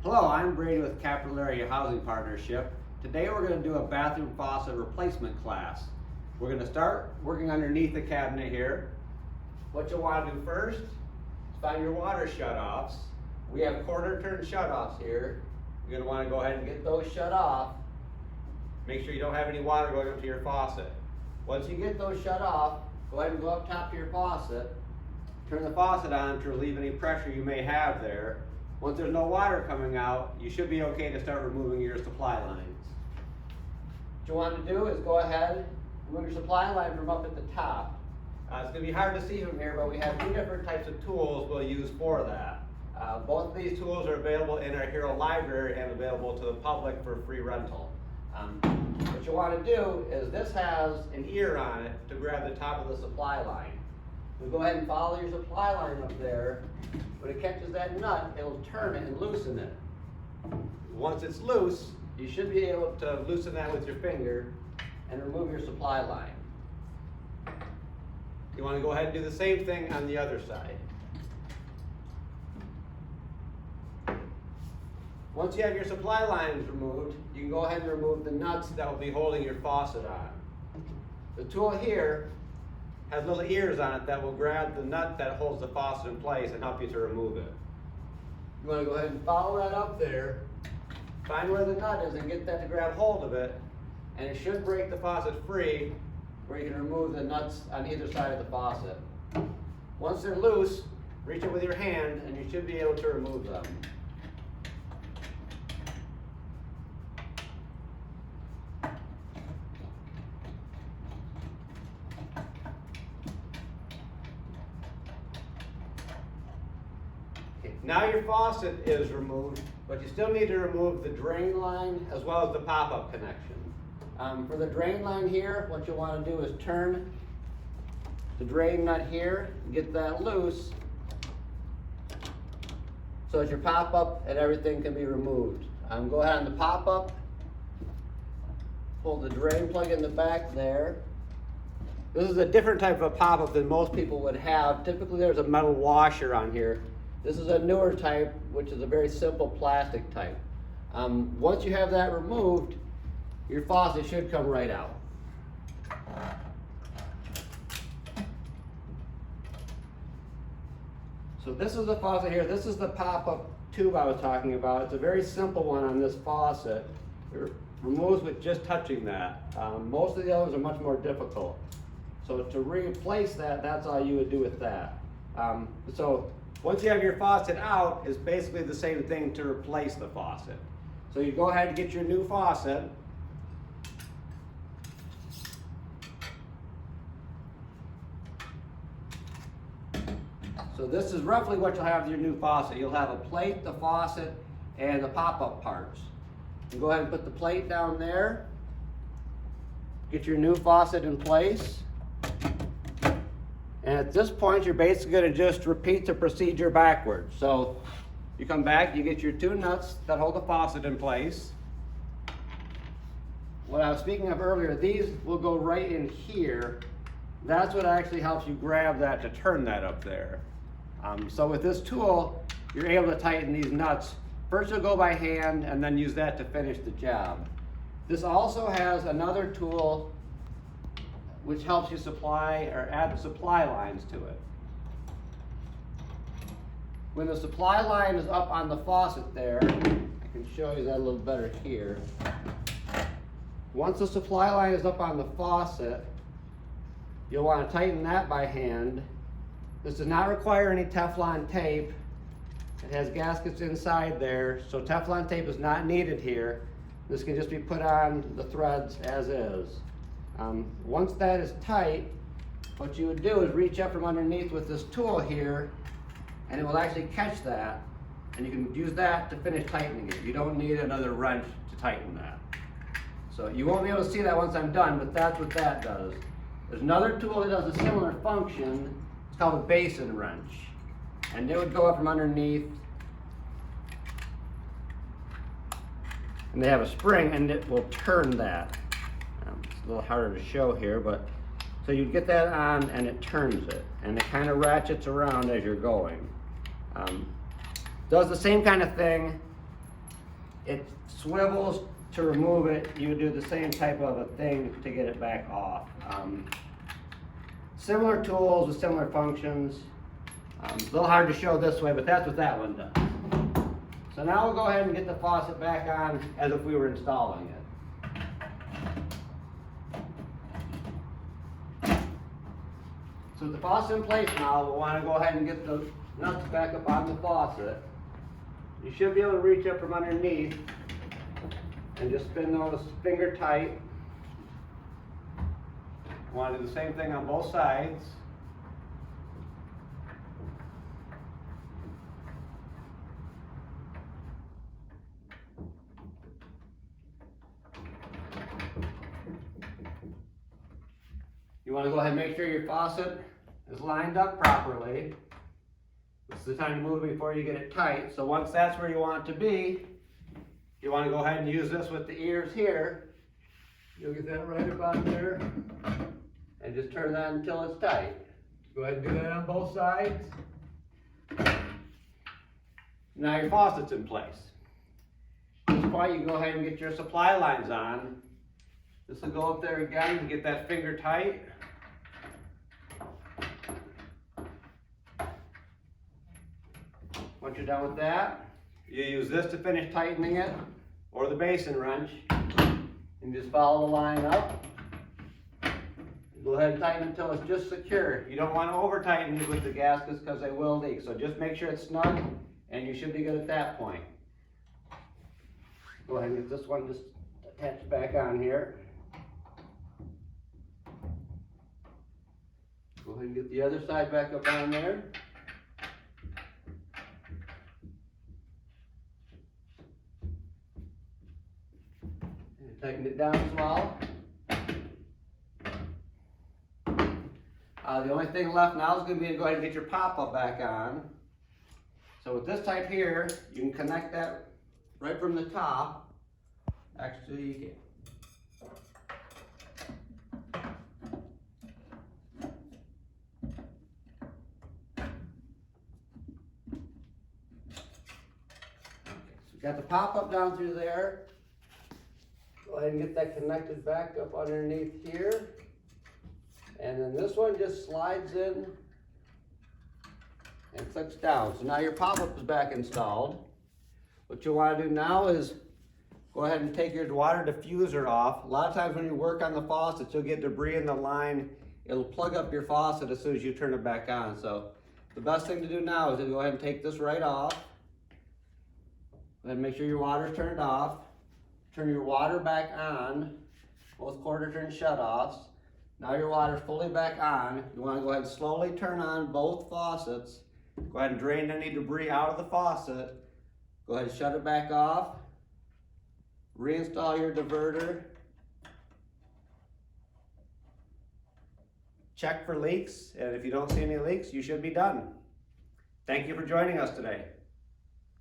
Hello, I'm Brady with Capital Area Housing Partnership. Today we're going to do a bathroom faucet replacement class. We're going to start working underneath the cabinet here. What you'll want to do first is find your water shutoffs. We have quarter turn shutoffs here. You're going to want to go ahead and get those shut off. Make sure you don't have any water going up to your faucet. Once you get those shut off, go ahead and go up top to your faucet. Turn the faucet on to relieve any pressure you may have there. Once there's no water coming out, you should be okay to start removing your supply lines. What you want to do is go ahead and remove your supply line from up at the top. It's going to be hard to see from here, but we have two different types of tools we'll use for that. Both of these tools are available in our Hero library and available to the public for free rental. What you want to do is this has an ear on it to grab the top of the supply line. You go ahead and follow your supply line up there. When it catches that nut, it'll turn it and loosen it. Once it's loose, you should be able to loosen that with your finger and remove your supply line. You want to go ahead and do the same thing on the other side. Once you have your supply lines removed, you can go ahead and remove the nuts that will be holding your faucet on. The tool here has little ears on it that will grab the nut that holds the faucet in place and help you to remove it. You want to go ahead and follow that up there, find where the nut is and get that to grab hold of it, and it should break the faucet free where you can remove the nuts on either side of the faucet. Once they're loose, reach it with your hand and you should be able to remove them. Now your faucet is removed, but you still need to remove the drain line as well as the pop-up connection. For the drain line here, what you'll want to do is turn the drain nut here, get that loose, so that your pop-up and everything can be removed. Go ahead on the pop-up, pull the drain plug in the back there. This is a different type of pop-up than most people would have. Typically there's a metal washer on here. This is a newer type, which is a very simple plastic type. Once you have that removed, your faucet should come right out. So this is the faucet here. This is the pop-up tube I was talking about. It's a very simple one on this faucet. It removes with just touching that. Most of the others are much more difficult. So to replace that, that's all you would do with that. So once you have your faucet out, it's basically the same thing to replace the faucet. So you go ahead and get your new faucet. So this is roughly what you'll have with your new faucet. You'll have a plate, the faucet, and the pop-up parts. You go ahead and put the plate down there. Get your new faucet in place. And at this point, you're basically going to just repeat the procedure backwards. So you come back, you get your two nuts that hold the faucet in place. What I was speaking of earlier, these will go right in here. That's what actually helps you grab that to turn that up there. So with this tool, you're able to tighten these nuts. First you'll go by hand and then use that to finish the job. This also has another tool which helps you supply or add supply lines to it. When the supply line is up on the faucet there, I can show you that a little better here. Once the supply line is up on the faucet, you'll want to tighten that by hand. This does not require any Teflon tape. It has gaskets inside there, so Teflon tape is not needed here. This can just be put on the threads as is. Once that is tight, what you would do is reach up from underneath with this tool here, and it will actually catch that, and you can use that to finish tightening it. You don't need another wrench to tighten that. So you won't be able to see that once I'm done, but that's what that does. There's another tool that does a similar function. It's called a basin wrench, and it would go up from underneath, and they have a spring, and it will turn that. It's a little harder to show here, but so you get that on and it turns it, and it kind of ratchets around as you're going. Does the same kind of thing it swivels to remove it. You would do the same type of a thing to get it back off. Similar tools with similar functions. A little hard to show this way, but that's what that one does. So now we'll go ahead and get the faucet back on as if we were installing it. So with the faucet in place now, we'll want to go ahead and get the nuts back up on the faucet. You should be able to reach up from underneath and just spin those finger tight. Want to do the same thing on both sides. You want to go ahead and make sure your faucet is lined up properly. This is the time to move it before you get it tight. So once that's where you want it to be, you want to go ahead and use this with the ears here. You'll get that right about there. And just turn that until it's tight. Go ahead and do that on both sides. Now your faucet's in place. At this point, you can go ahead and get your supply lines on. This will go up there again to get that finger tight. Once you're done with that, you use this to finish tightening it, or the basin wrench, and just follow the line up. Go ahead and tighten until it's just secure. You don't want to over tighten it with the gaskets because they will leak. So just make sure it's snug and you should be good at that point. Go ahead and get this one just attached back on here. Go ahead and get the other side back up on there. And tighten it down as well. The only thing left now is going to be to go ahead and get your pop-up back on. So with this type here, you can connect that right from the top. Actually, you can. Okay, so we got the pop-up down through there. Go ahead and get that connected back up underneath here. And then this one just slides in and clicks down. So now your pop-up is back installed. What you want to do now is go ahead and take your water diffuser off. A lot of times when you work on the faucet, you'll get debris in the line. It'll plug up your faucet as soon as you turn it back on. So the best thing to do now is to go ahead and take this right off. Go ahead and make sure your water's turned off. Turn your water back on, both quarter turn shut-offs. Now your water's fully back on. You want to go ahead and slowly turn on both faucets. Go ahead and drain any debris out of the faucet. Go ahead and shut it back off. Reinstall your diverter. Check for leaks, and if you don't see any leaks, you should be done. Thank you for joining us today.